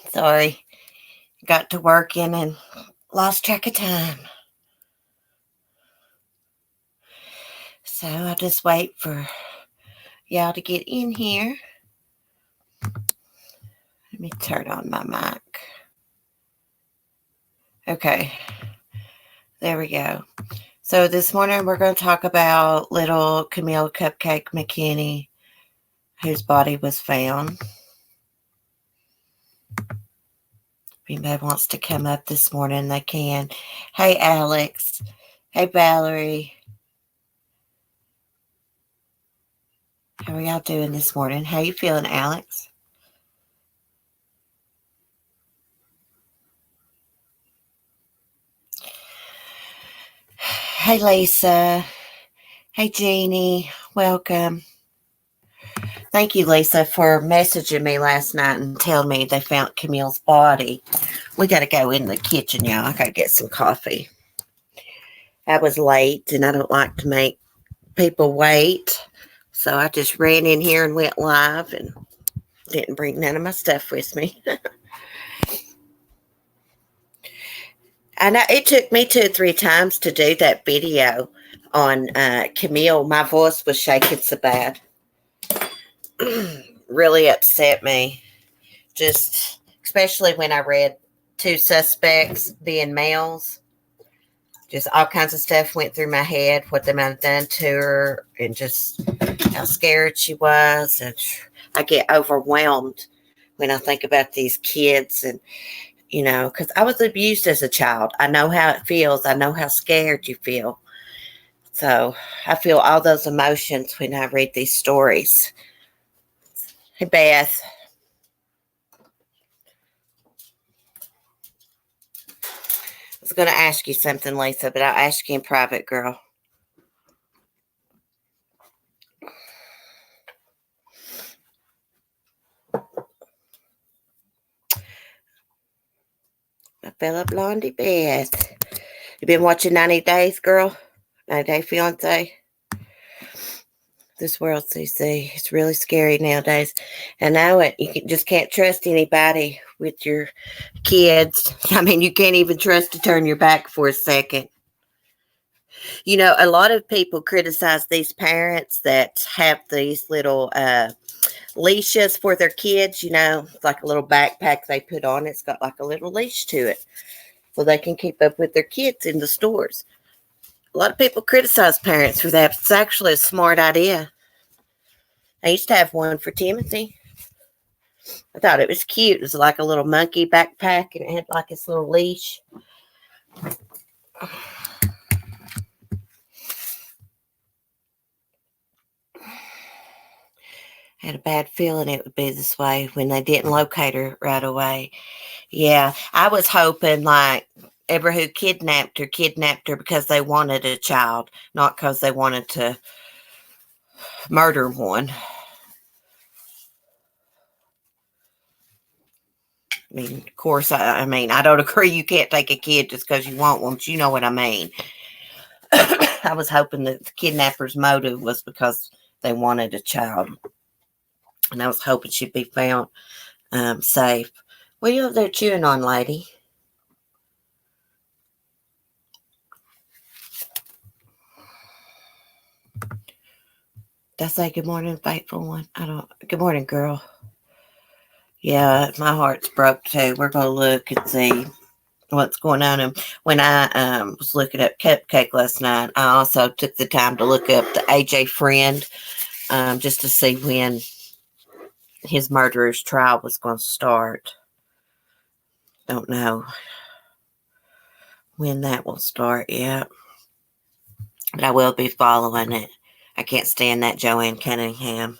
Sorry. Got to working and lost track of time. So I'll just wait for y'all to get in here. Let me turn on my mic. Okay. There we go. So this morning we're going to talk about little Camille Cupcake McKinney, whose body was found. If anybody wants to come up this morning, they can. Hey, Alex. Hey, Valerie. How are y'all doing this morning? How you feeling, Alex? Hey, Lisa. Hey, Jeannie. Welcome. Thank you, Lisa, for messaging me last night and telling me they found Camille's body. We got to go in the kitchen, y'all. I got to get some coffee. I was late, and I don't like to make people wait. So I just ran in here and went live and didn't bring none of my stuff with me. I know it took me 2 or 3 times to do that video on Camille. My voice was shaking so bad. Really upset me. Just, especially when I read 2 suspects being males. Just all kinds of stuff went through my head, what they might have done to her, and just how scared she was. And I get overwhelmed when I think about these kids, and because I was abused as a child. I know how it feels. I know how scared you feel. So I feel all those emotions when I read these stories. Hey, Beth. I was going to ask you something, Lisa, but I'll ask you in private, girl. My fellow blondie Beth. You been watching 90 Days, girl? 90 Day Fiance? This world, CC, it's really scary nowadays. I know it. You just can't trust anybody with your kids. I mean, you can't even trust to turn your back for a second. A lot of people criticize these parents that have these little leashes for their kids, like a little backpack they put on. It's got like a little leash to it so they can keep up with their kids in the stores. A lot of people criticize parents for that. It's actually a smart idea. I used to have one for Timothy. I thought it was cute. It was like a little monkey backpack, and it had like this little leash. I had a bad feeling it would be this way when they didn't locate her right away. Yeah, I was hoping like ever who kidnapped her because they wanted a child, not because they wanted to murder one. I mean, of course, I don't agree you can't take a kid just because you want one, but you know what I mean. I was hoping that the kidnapper's motive was because they wanted a child. And I was hoping she'd be found safe. What are you up there chewing on, lady? Did I say good morning, faithful one? Good morning, girl. Yeah, my heart's broke too. We're going to look and see what's going on. And when I was looking up Cupcake last night, I also took the time to look up the AJ friend just to see when his murderer's trial was going to start. Don't know when that will start yet, but I will be following it. I can't stand that Joanne Cunningham.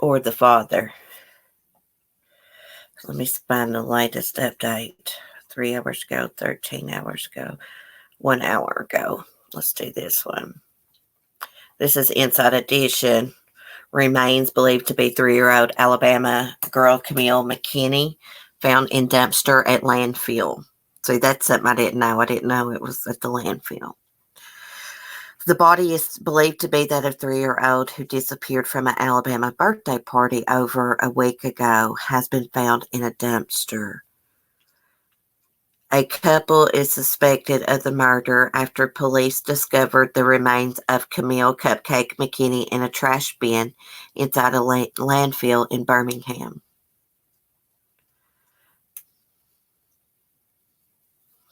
Or the father. Let me find the latest update. 3 hours ago, 13 hours ago, 1 hour ago. Let's do this one. This is Inside Edition. Remains believed to be 3-year-old Alabama girl Camille McKinney found in dumpster at landfill. See, that's something I didn't know. I didn't know it was at the landfill. The body is believed to be that of a 3-year-old who disappeared from an Alabama birthday party over a week ago has been found in a dumpster. A couple is suspected of the murder after police discovered the remains of Camille Cupcake McKinney in a trash bin inside a landfill in Birmingham.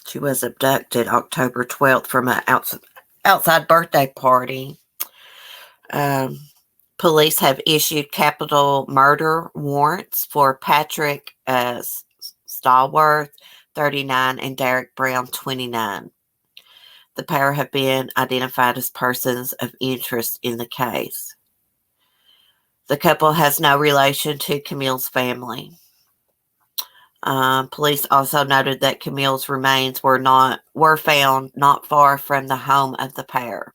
She was abducted October 12th from an outside birthday party. Police have issued capital murder warrants for Patrick Stallworth, 39, and Derek Brown, 29. The pair have been identified as persons of interest in the case. The couple has no relation to Camille's family. Police also noted that Camille's remains were found not far from the home of the pair.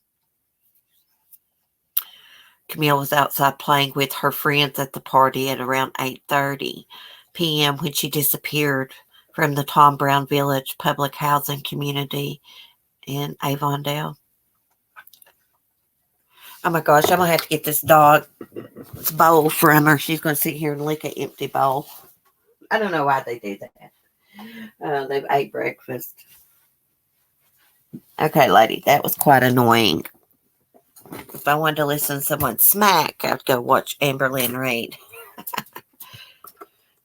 Kamille was outside playing with her friends at the party at around 8:30 p.m. when she disappeared from the Tom Brown Village public housing community in Avondale. Oh my gosh, I'm going to have to get this dog's bowl from her. She's going to sit here and lick an empty bowl. I don't know why they do that. They've ate breakfast. Okay, lady, that was quite annoying. If I wanted to listen to someone smack, I'd go watch Amberlynn Reed.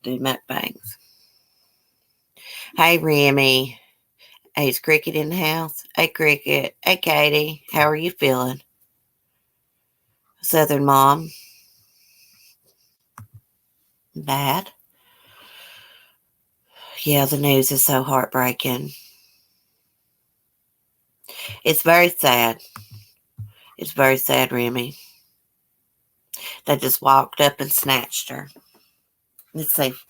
Do mukbangs. Hey, Remy. Hey, is Cricket in the house? Hey, Cricket. Hey, Katie. How are you feeling? Southern Mom. Bad. Yeah, the news is so heartbreaking. It's very sad. It's very sad, Remy. They just walked up and snatched her. Let's see if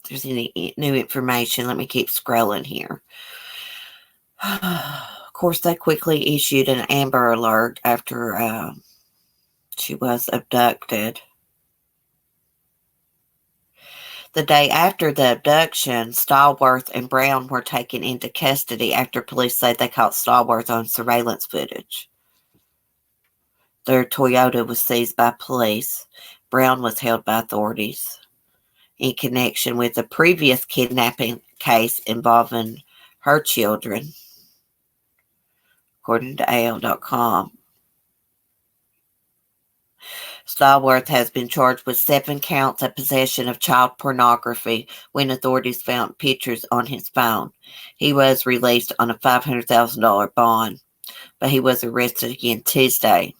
there's any new information. Let me keep scrolling here. Of course, they quickly issued an Amber Alert after she was abducted. The day after the abduction, Stallworth and Brown were taken into custody after police said they caught Stallworth on surveillance footage. Their Toyota was seized by police. Brown was held by authorities in connection with a previous kidnapping case involving her children, according to AL.com. Stallworth has been charged with 7 counts of possession of child pornography when authorities found pictures on his phone. He was released on a $500,000 bond, but he was arrested again Tuesday.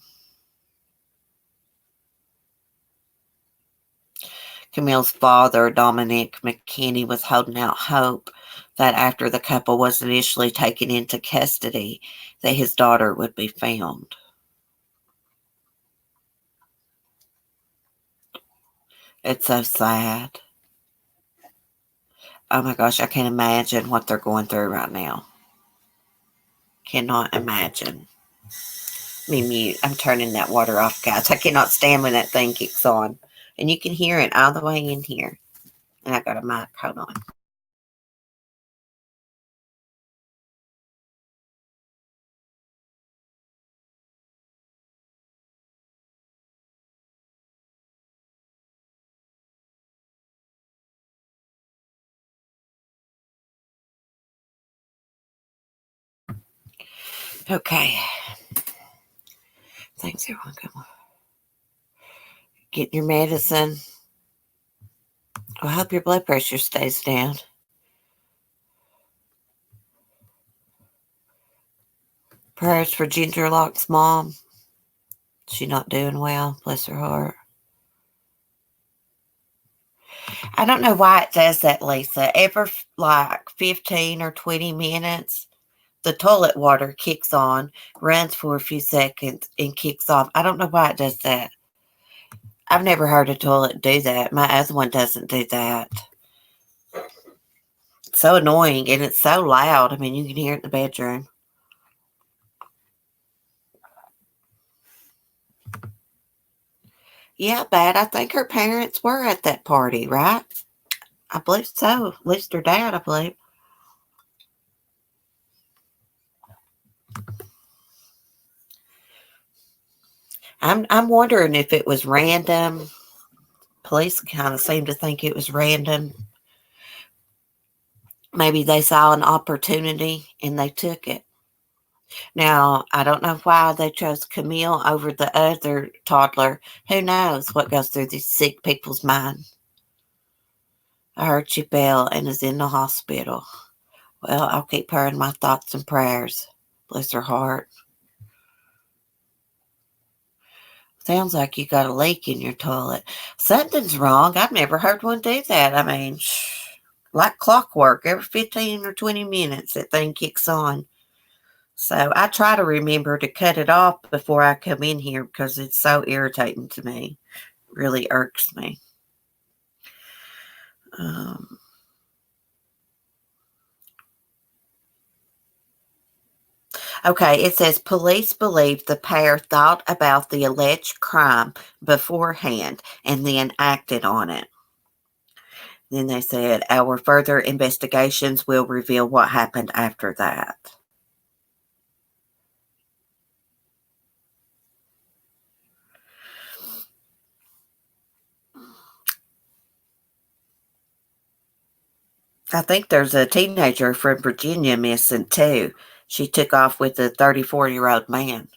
Camille's father, Dominic McKinney, was holding out hope that after the couple was initially taken into custody, that his daughter would be found. It's so sad. Oh my gosh, I can't imagine what they're going through right now. Cannot imagine. Me mute. I'm turning that water off, guys. I cannot stand when that thing kicks on. And you can hear it all the way in here. And I got a mic. Hold on. Okay. Thanks, everyone. Come on. Get your medicine. I hope your blood pressure stays down. Prayers for Ginger Lock's mom. She's not doing well. Bless her heart. I don't know why it does that, Lisa. Every 15 or 20 minutes, the toilet water kicks on, runs for a few seconds, and kicks off. I don't know why it does that. I've never heard a toilet do that. My other one doesn't do that. It's so annoying, and it's so loud. I mean, you can hear it in the bedroom. Yeah, bad. I think her parents were at that party, right? I believe so. At least her dad, I believe. I'm wondering if it was random. Police kind of seem to think it was random. Maybe they saw an opportunity and they took it. Now, I don't know why they chose Camille over the other toddler. Who knows what goes through these sick people's minds? I heard she fell and is in the hospital. Well, I'll keep her in my thoughts and prayers. Bless her heart. Sounds like you got a leak in your toilet. Something's wrong. I've never heard one do that. I mean, like clockwork, every 15 or 20 minutes that thing kicks on. So I try to remember to cut it off before I come in here because it's so irritating to me. It really irks me. Okay, it says police believe the pair thought about the alleged crime beforehand and then acted on it. Then they said, our further investigations will reveal what happened after that. I think there's a teenager from Virginia missing too. She took off with a 34-year-old man.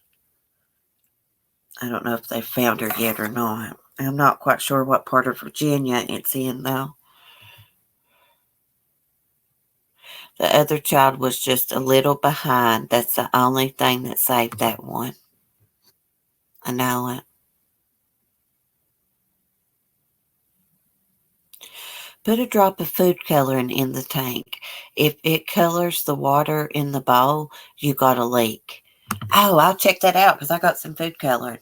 I don't know if they found her yet or not. I'm not quite sure what part of Virginia it's in, though. The other child was just a little behind. That's the only thing that saved that one. I know it. Put a drop of food coloring in the tank. If it colors the water in the bowl, you got a leak. Oh, I'll check that out because I got some food coloring.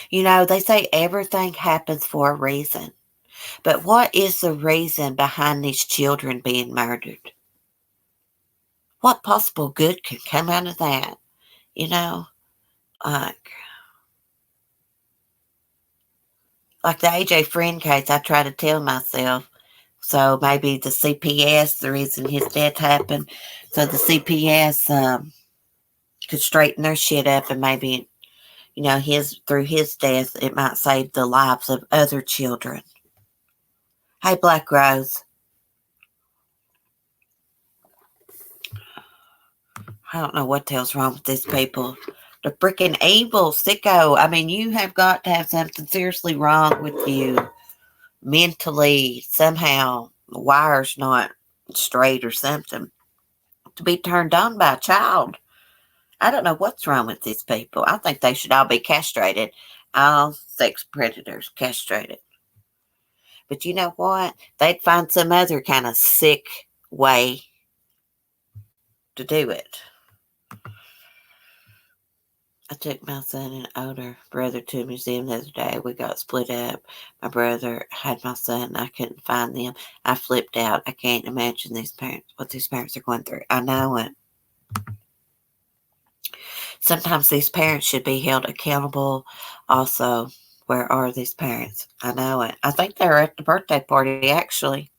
You know, they say everything happens for a reason. But what is the reason behind these children being murdered? What possible good can come out of that? You know, like, like the AJ Friend case, I try to tell myself. So maybe the CPS, the reason his death happened, so the CPS could straighten their shit up and maybe, you know, through his death, it might save the lives of other children. Hey, Black Rose. I don't know what the hell's wrong with these people. They're freaking evil, sicko. I mean, you have got to have something seriously wrong with you mentally. Somehow, the wire's not straight or something to be turned on by a child. I don't know what's wrong with these people. I think they should all be castrated. All sex predators castrated. But you know what? They'd find some other kind of sick way to do it. I took my son and older brother to a museum the other day. We got split up. My brother had my son. I couldn't find them. I flipped out. I can't imagine what these parents are going through. I know it. Sometimes these parents should be held accountable. Also, where are these parents? I know it. I think they were at the birthday party, actually.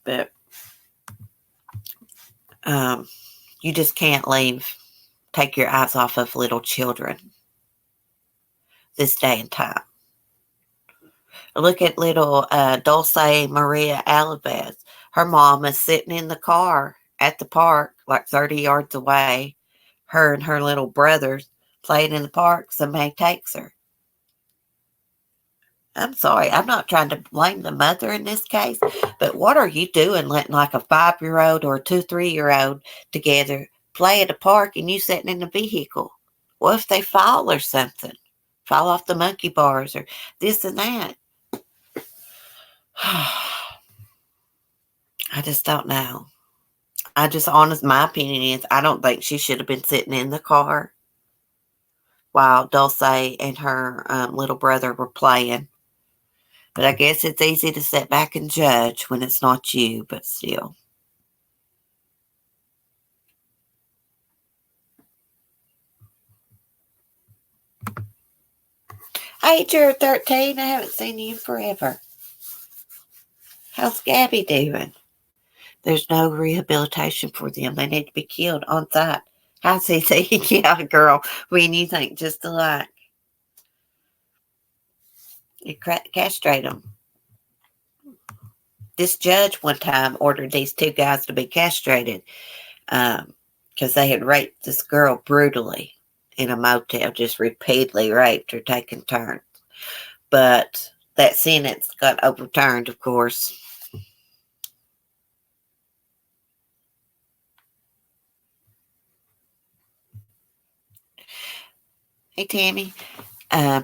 But you just can't take your eyes off of little children this day and time. Look at little Dulce Maria Alaves. Her mom is sitting in the car at the park, like 30 yards away. Her and her little brothers playing in the park. Somebody takes her. I'm sorry, I'm not trying to blame the mother in this case, but what are you doing letting like a 5-year-old or a 2-3-year-old together play at a park and you sitting in the vehicle? What if they fall or something? Fall off the monkey bars or this and that? I just don't know. My opinion is I don't think she should have been sitting in the car while Dulce and her little brother were playing. But I guess it's easy to sit back and judge when it's not you, but still. Hey, you're 13. I haven't seen you in forever. How's Gabby doing? There's no rehabilitation for them. They need to be killed on sight. Hi, CC. Yeah, girl. When you think just alike. You castrate them. This judge one time ordered these two guys to be castrated because they had raped this girl brutally in a motel, just repeatedly raped her, taking turns. But that sentence got overturned, of course. Hey, Tammy.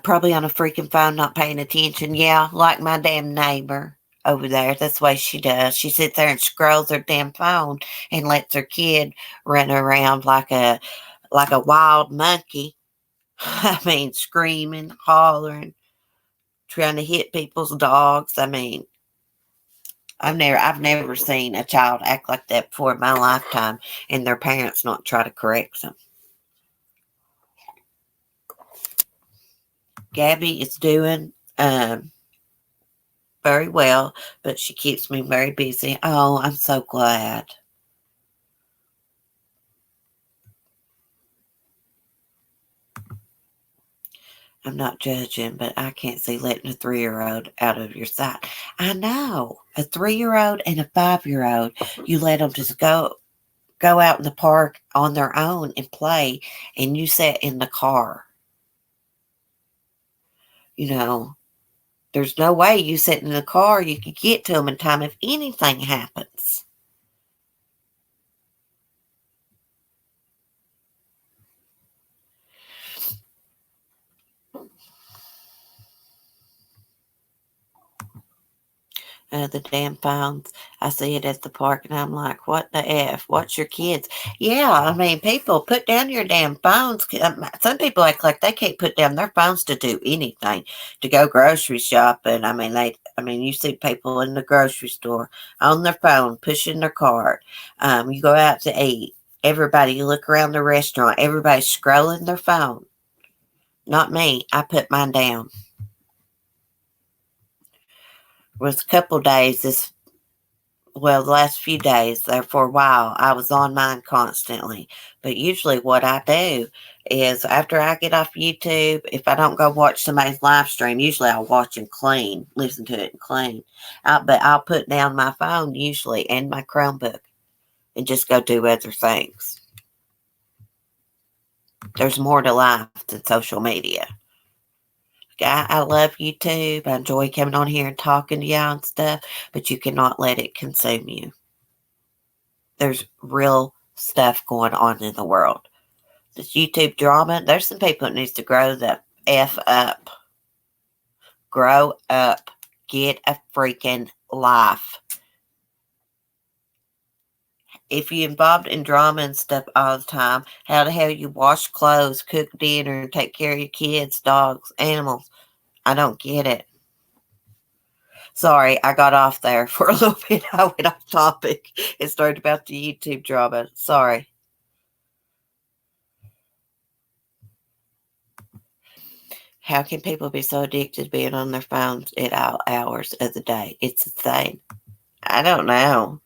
Probably on a freaking phone, not paying attention. Yeah, like my damn neighbor over there. That's the way she does. She sits there and scrolls her damn phone and lets her kid run around like a wild monkey. I mean, screaming, hollering, trying to hit people's dogs. I mean, I've never seen a child act like that before in my lifetime, and their parents not try to correct them. Gabby is doing very well, but she keeps me very busy. Oh, I'm so glad. I'm not judging, but I can't see letting a 3-year-old out of your sight. I know. A 3-year-old and a 5-year-old, you let them just go out in the park on their own and play, and you sit in the car. There's no way you sit in the car, you could get to them in time if anything happens. The damn phones. I see it at the park and I'm like, what the F? Watch your kids. Yeah, I mean, people, put down your damn phones. Some people act like they can't put down their phones to do anything, to go grocery shopping. I mean, you see people in the grocery store on their phone, pushing their cart. You go out to eat. Everybody, you look around the restaurant, everybody's scrolling their phone. Not me. I put mine down. It was a couple days the last few days there for a while, I was on mine constantly. But usually what I do is after I get off YouTube, if I don't go watch somebody's live stream, usually I'll watch and clean, listen to it and clean. But I'll put down my phone usually and my Chromebook and just go do other things. There's more to life than social media. I love YouTube. I enjoy coming on here and talking to y'all and stuff, but you cannot let it consume you. There's real stuff going on in the world. This YouTube drama, there's some people that needs to grow the F up. Grow up. Get a freaking life. If you're involved in drama and stuff all the time, how the hell you wash clothes, cook dinner, and take care of your kids, dogs, animals? I don't get it. Sorry, I got off there for a little bit. I went off topic and started about the YouTube drama. Sorry. How can people be so addicted to being on their phones at all hours of the day? It's insane. I don't know.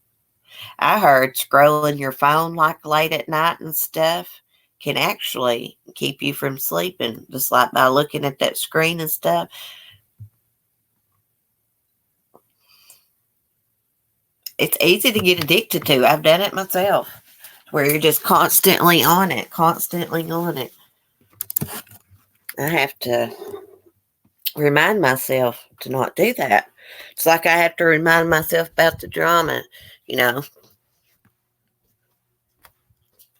I heard scrolling your phone like late at night and stuff can actually keep you from sleeping, just like by looking at that screen and stuff. It's easy to get addicted to. I've done it myself, where you're just constantly on it, constantly on it. I have to remind myself to not do that. It's like I have to remind myself about the drama,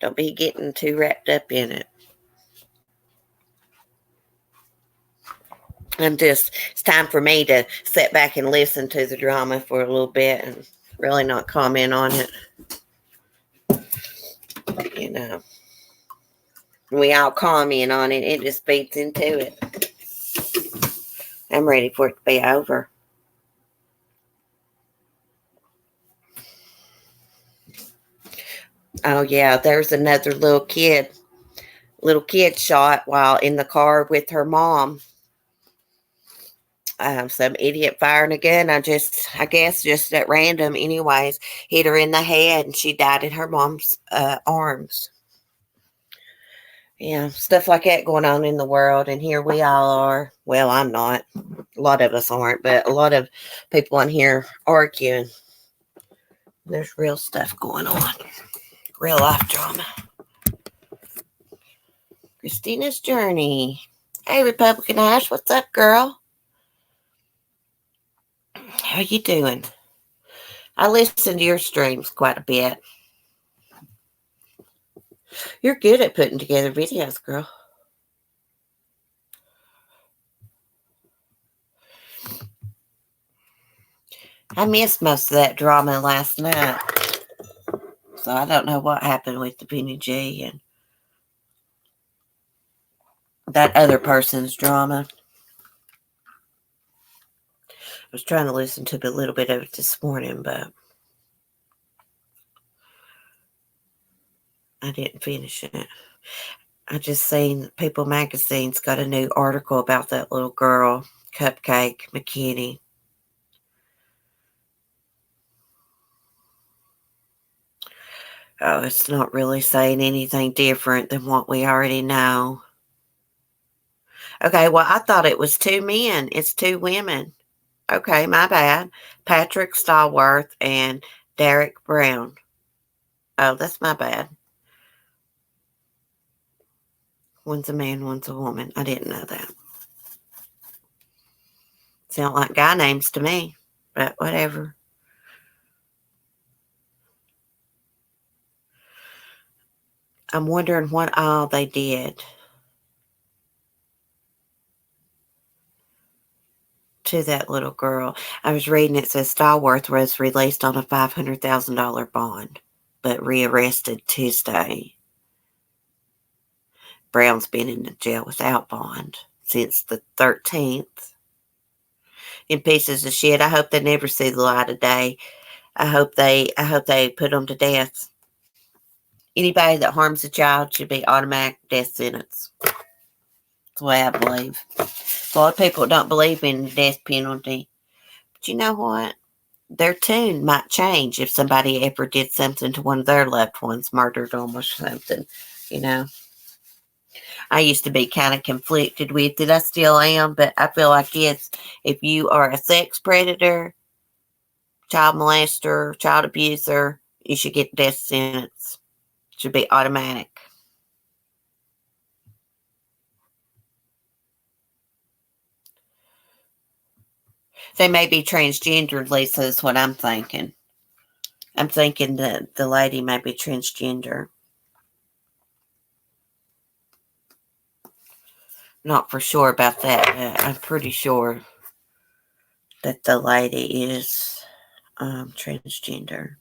Don't be getting too wrapped up in it. It's time for me to sit back and listen to the drama for a little bit and really not comment on it. We all comment on it. It just feeds into it. I'm ready for it to be over. Oh, yeah, there's another little kid shot while in the car with her mom. Some idiot firing a gun. I guess, just at random, anyways, hit her in the head and she died in her mom's arms. Yeah, stuff like that going on in the world, and here we all are. Well, I'm not. A lot of us aren't, but a lot of people on here arguing. There's real stuff going on. Real life drama. Christina's Journey. Hey, Republican Ash, what's up, girl? How you doing? I listen to your streams quite a bit. You're good at putting together videos, girl. I missed most of that drama last night. So I don't know what happened with the Penny G and that other person's drama. I was trying to listen to a little bit of it this morning, but I didn't finish it. I just seen People Magazine's got a new article about that little girl, Cupcake McKinney. Oh, it's not really saying anything different than what we already know. Okay, well, I thought it was 2 men. It's 2 women. Okay, my bad. Patrick Stallworth and Derek Brown. Oh, that's my bad. One's a man, one's a woman. I didn't know that. Sound like guy names to me, but whatever. I'm wondering what all they did to that little girl. I was reading it says Stallworth was released on a $500,000 bond, but rearrested Tuesday. Brown's been in the jail without bond since the 13th. In pieces of shit. I hope they never see the light of day. I hope they put them to death. Anybody that harms a child should be automatic death sentence. That's the way I believe. A lot of people don't believe in the death penalty. But you know what? Their tune might change if somebody ever did something to one of their loved ones, murdered them or something, you know. I used to be kind of conflicted with it. I still am, but I feel like if you are a sex predator, child molester, child abuser, you should get death sentence. It should be automatic. They may be transgender, Lisa, is what I'm thinking. I'm thinking that the lady may be transgender. Not for sure about that, but I'm pretty sure that the lady is transgender.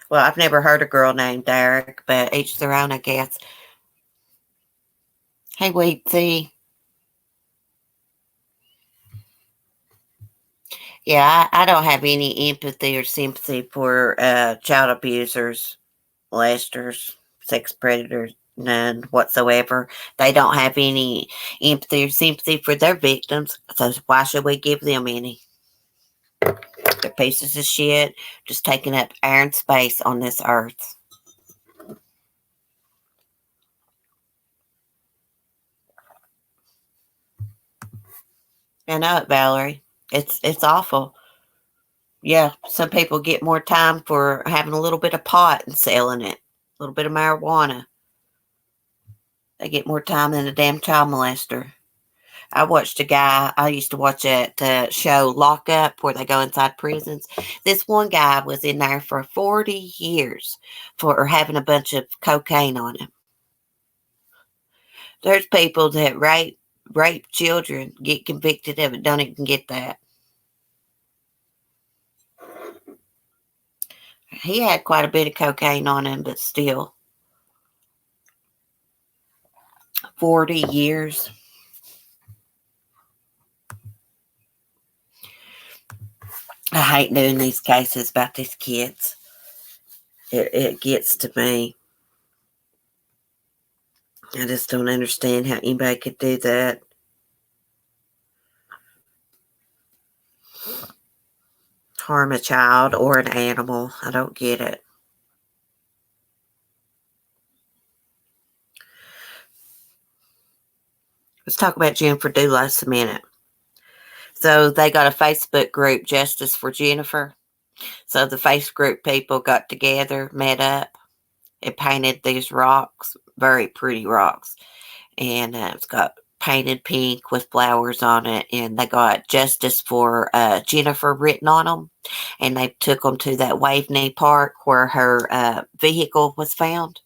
Well, I've never heard a girl named Derek, but each their own, I guess. Hey, wait, see. Yeah, I don't have any empathy or sympathy for child abusers, molesters, sex predators, none whatsoever. They don't have any empathy or sympathy for their victims, so why should we give them any? They're pieces of shit, just taking up air and space on this earth. I know it, Valerie. It's awful. Yeah, some people get more time for having a little bit of pot and selling it, a little bit of marijuana. They get more time than a damn child molester. I watched a guy, I used to watch that show Lock Up where they go inside prisons. This one guy was in there for 40 years for having a bunch of cocaine on him. There's people that rape children, get convicted of it, don't even get that. He had quite a bit of cocaine on him, but still. 40 years. I hate doing these cases about these kids. It gets to me. I just don't understand how anybody could do that. Harm a child or an animal. I don't get it. Let's talk about Jennifer Doulos a minute. So they got a Facebook group, Justice for Jennifer. So the Facebook group people got together, met up, and painted these rocks, very pretty rocks. And it's got painted pink with flowers on it. And they got Justice for Jennifer written on them. And they took them to that Waveney Park where her vehicle was found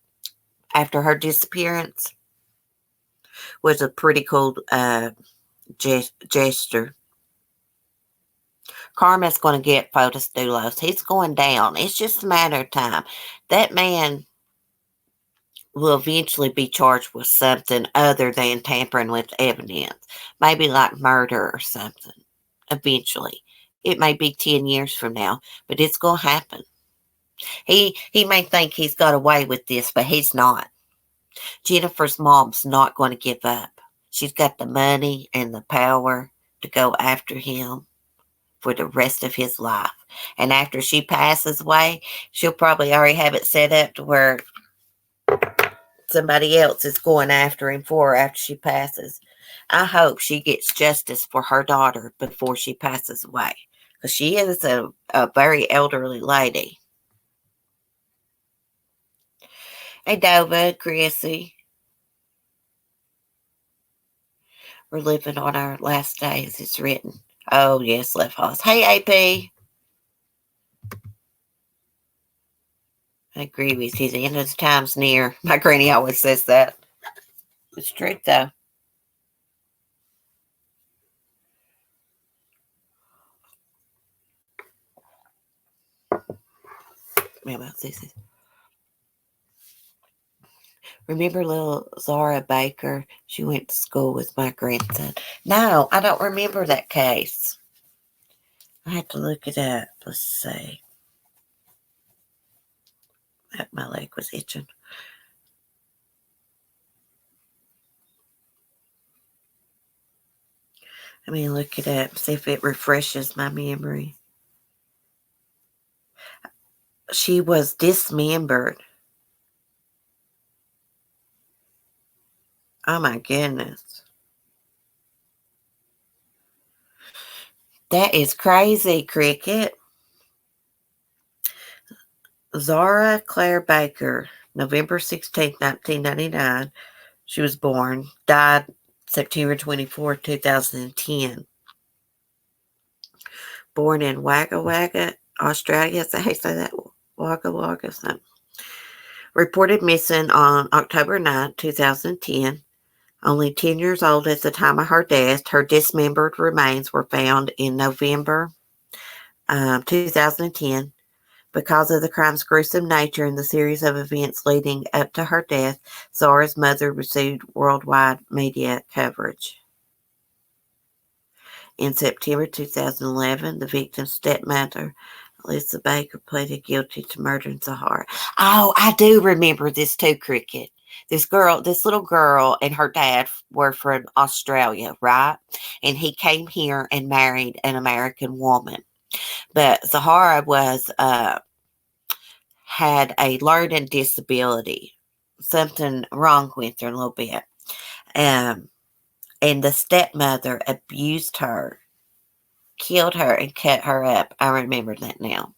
after her disappearance. Was a pretty cool gesture. Karma's going to get Fotis Doulos. He's going down. It's just a matter of time. That man will eventually be charged with something other than tampering with evidence. Maybe like murder or something. Eventually. It may be 10 years from now, but it's going to happen. He may think he's got away with this, but he's not. Jennifer's mom's not going to give up. She's got the money and the power to go after him for the rest of his life. And after she passes away, she'll probably already have it set up to where somebody else is going after him for her after she passes. I hope she gets justice for her daughter before she passes away. Because she is a very elderly lady. Hey, Dova, Chrissy. We're living on our last days, it's written. Oh, yes, Left Hoss. Hey, AP. I agree with you. The end of the time's near. My granny always says that. It's true, though. Remember little Zahra Baker? She went to school with my grandson. No, I don't remember that case. I have to look it up. Let's see. My leg was itching. Let me look it up, see if it refreshes my memory. She was dismembered. Oh my goodness. That is crazy, Cricket. Zahra Claire Baker, November 16th, 1999. She was born. Died September 24, 2010. Born in Wagga Wagga, Australia. Is that how you say that? Wagga Wagga something. Reported missing on October 9, 2010. Only 10 years old at the time of her death. Her dismembered remains were found in November 2010. Because of the crime's gruesome nature and the series of events leading up to her death, Zahra's mother received worldwide media coverage. In September 2011, the victim's stepmother, Alyssa Baker, pleaded guilty to murdering Zahra. Oh, I do remember this too, Cricket. This little girl and her dad were from Australia, right? And he came here and married an American woman. But Zahra had a learning disability, something wrong with her a little bit. And the stepmother abused her, killed her, and cut her up. I remember that now.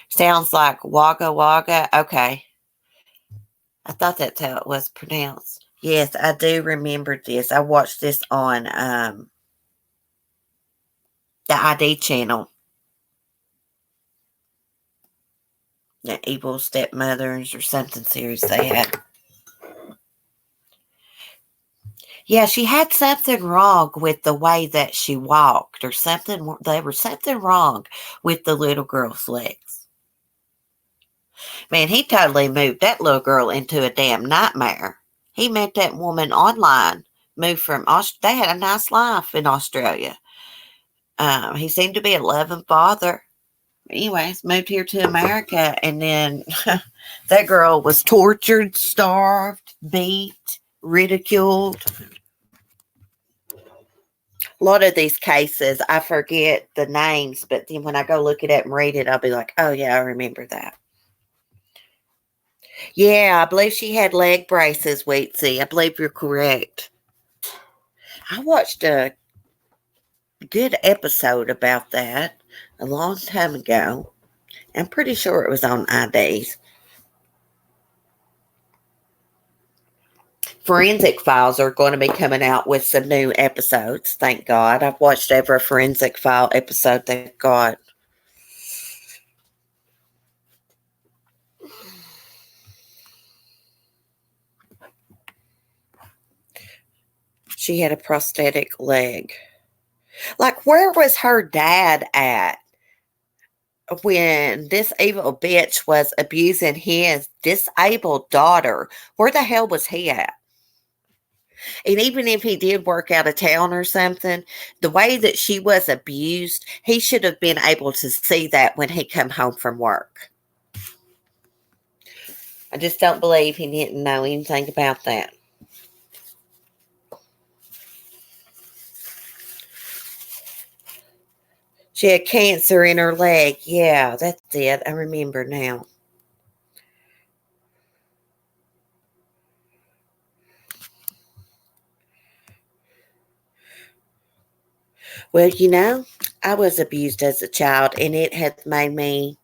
Sounds like Wagga Wagga. Okay. I thought that's how it was pronounced. Yes, I do remember this. I watched this on the ID channel. The Evil Stepmothers or something series they had. Yeah, she had something wrong with the way that she walked or something. There was something wrong with the little girl's legs. Man, he totally moved that little girl into a damn nightmare. He met that woman online, moved from Australia. They had a nice life in Australia. He seemed to be a loving father. Anyways, moved here to America, and then that girl was tortured, starved, beat, ridiculed. A lot of these cases, I forget the names, but then when I go look it up and read it, I'll be like, oh, yeah, I remember that. Yeah, I believe she had leg braces, Weetsy. I believe you're correct. I watched a good episode about that a long time ago. I'm pretty sure it was on IDs. Forensic Files are going to be coming out with some new episodes, thank God. I've watched every Forensic File episode they've got. She had a prosthetic leg. Like, where was her dad at when this evil bitch was abusing his disabled daughter? Where the hell was he at? And even if he did work out of town or something, the way that she was abused, he should have been able to see that when he come home from work. I just don't believe he didn't know anything about that. She had cancer in her leg. Yeah, that's it. I remember now. Well, I was abused as a child, and it has made me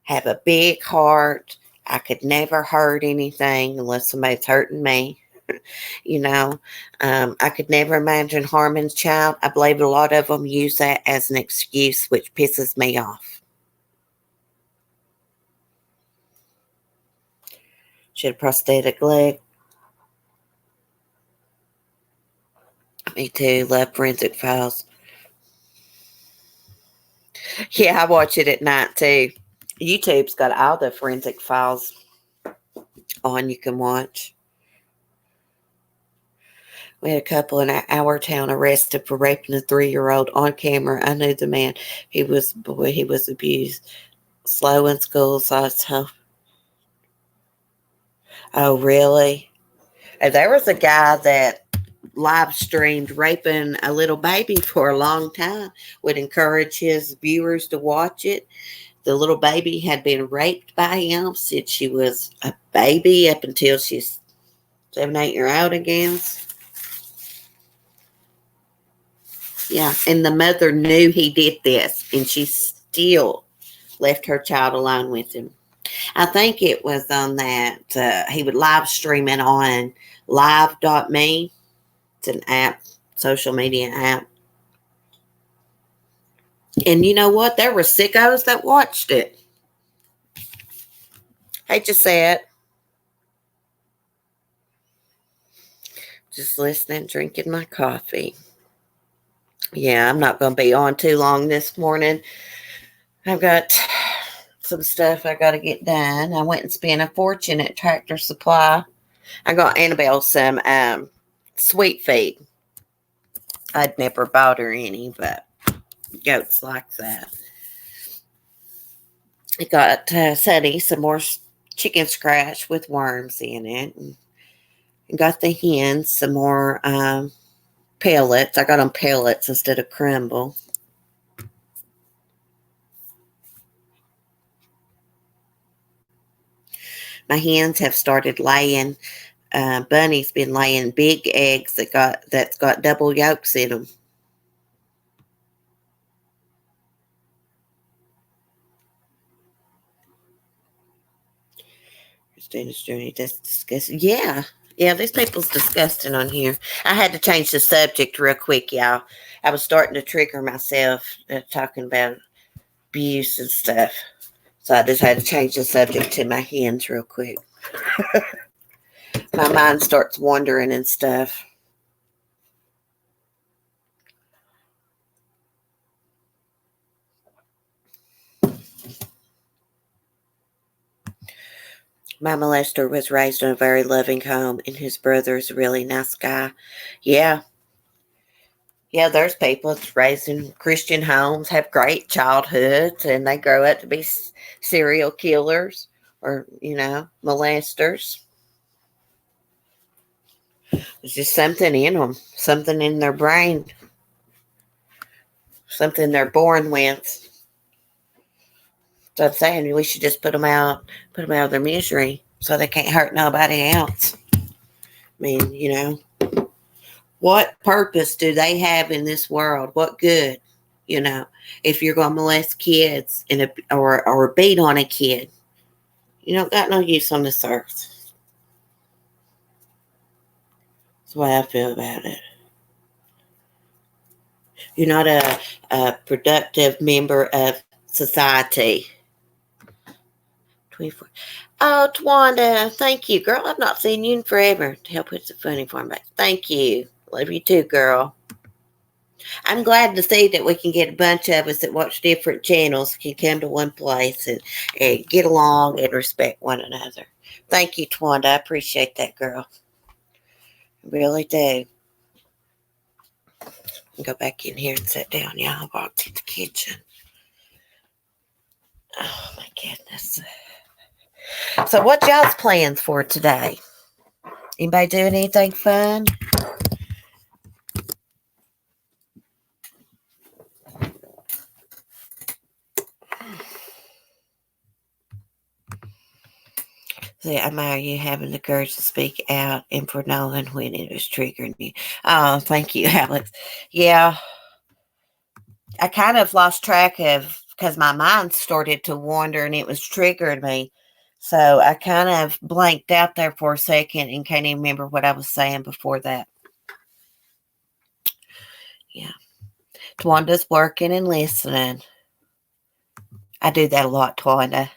have a big heart. I could never hurt anything unless somebody's hurting me. I could never imagine harming a child. I believe a lot of them use that as an excuse, which pisses me off. She had a prosthetic leg. Me too. Love Forensic Files. Yeah, I watch it at night too. YouTube's got all the Forensic Files on you can watch. We had a couple in our town arrested for raping a 3-year-old on camera. I knew the man. He was abused. Slow in school, so oh, really? And there was a guy that live streamed raping a little baby for a long time, would encourage his viewers to watch it. The little baby had been raped by him since she was a baby up until she's 7, 8 years old again. Yeah, and the mother knew he did this, and she still left her child alone with him. I think it was on that, he would live stream it on live.me. It's an app, social media app. And you know what? There were sickos that watched it. Hate to say it. Just listening, drinking my coffee. Yeah, I'm not going to be on too long this morning. I've got some stuff I got to get done. I went and spent a fortune at Tractor Supply. I got Annabelle some sweet feed. I'd never bought her any, but goats like that. I got Sunny some more chicken scratch with worms in it. And got the hens some more pellets. I got them pellets instead of crumble. My hens have started laying. Bunny's been laying big eggs that's got double yolks in them. Christina's journey. That's disgusting. Yeah, these people's disgusting on here. I had to change the subject real quick, y'all. I was starting to trigger myself talking about abuse and stuff. So I just had to change the subject to my hens real quick. My mind starts wandering and stuff. My molester was raised in a very loving home, and his brother is a really nice guy. Yeah. Yeah, there's people that's raised in Christian homes, have great childhoods, and they grow up to be serial killers or, molesters. There's just something in them, something in their brain, something they're born with. So I'm saying we should just put them out of their misery so they can't hurt nobody else. I mean, what purpose do they have in this world? What good? If you're going to molest kids or beat on a kid, you don't got no use on this earth. That's the way I feel about it. You're not a productive member of society. 24. Oh, Twanda, thank you, girl. I've not seen you in forever to help with the funny farm back. Thank you. Love you too, girl. I'm glad to see that we can get a bunch of us that watch different channels can come to one place and get along and respect one another. Thank you, Twanda. I appreciate that, girl. I really do. Go back in here and sit down. Yeah, I'll walk to the kitchen. Oh, my goodness. So what y'all's plans for today? Anybody doing anything fun? I admire you having the courage to speak out and for knowing when it was triggering you. Oh, thank you, Alex. Yeah, I kind of lost track of because my mind started to wander and it was triggering me. So I kind of blanked out there for a second and can't even remember what I was saying before that. Yeah. Twanda's working and listening. I do that a lot, Twanda.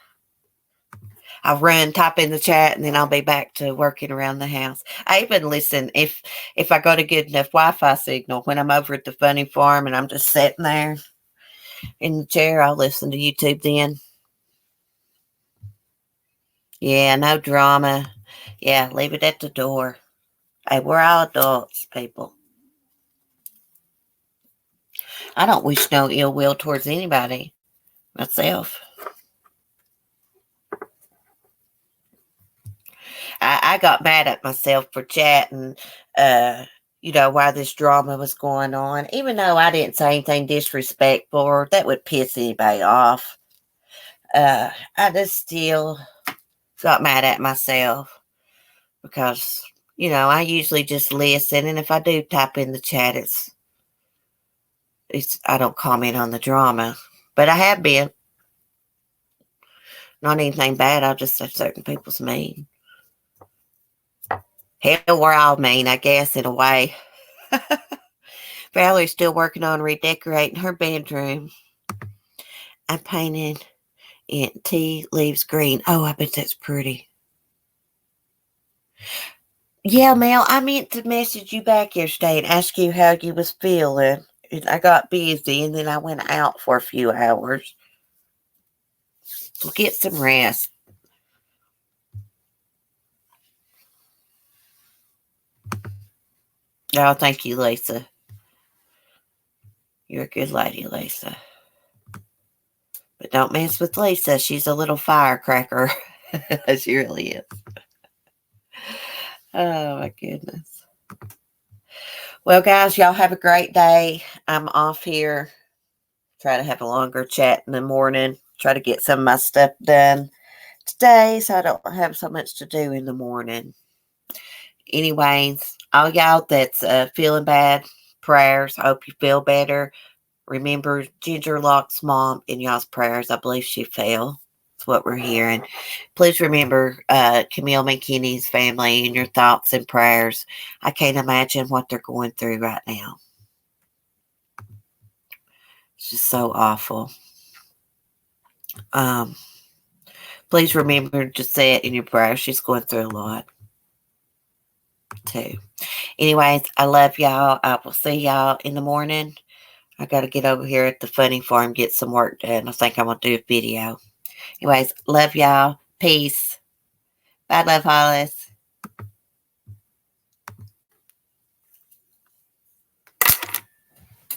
I'll run, type in the chat, and then I'll be back to working around the house. I even listen if I got a good enough Wi-Fi signal when I'm over at the funny farm and I'm just sitting there in the chair. I'll listen to YouTube then. Yeah, no drama. Yeah, leave it at the door. Hey, we're all adults, people. I don't wish no ill will towards anybody myself. I got mad at myself for chatting, while this drama was going on, even though I didn't say anything disrespectful or that would piss anybody off. I just still got mad at myself because, I usually just listen. And if I do type in the chat, I don't comment on the drama, but I have been. Not anything bad. I'll just say certain people's mean. Hell, we're all mean, I guess, in a way. Valerie's still working on redecorating her bedroom. I'm painting it tea leaves green. Oh, I bet that's pretty. Yeah, Mel, I meant to message you back yesterday and ask you how you was feeling. I got busy and then I went out for a few hours. So get some rest. Oh, thank you, Lisa. You're a good lady, Lisa. But don't mess with Lisa. She's a little firecracker. She really is. Oh, my goodness. Well, guys, y'all have a great day. I'm off here. Try to have a longer chat in the morning. Try to get some of my stuff done today so I don't have so much to do in the morning. Anyways, all y'all that's feeling bad, prayers. I hope you feel better. Remember Ginger Lock's mom in y'all's prayers. I believe she fell. That's what we're hearing. Please remember Camille McKinney's family in your thoughts and prayers. I can't imagine what they're going through right now. It's just so awful. Please remember to say it in your prayers. She's going through a lot, too. Anyways, I love y'all. I will see y'all in the morning. I got to get over here at the funny farm, get some work done. I think I'm going to do a video. Anyways, love y'all. Peace. Bye, Love Hollis.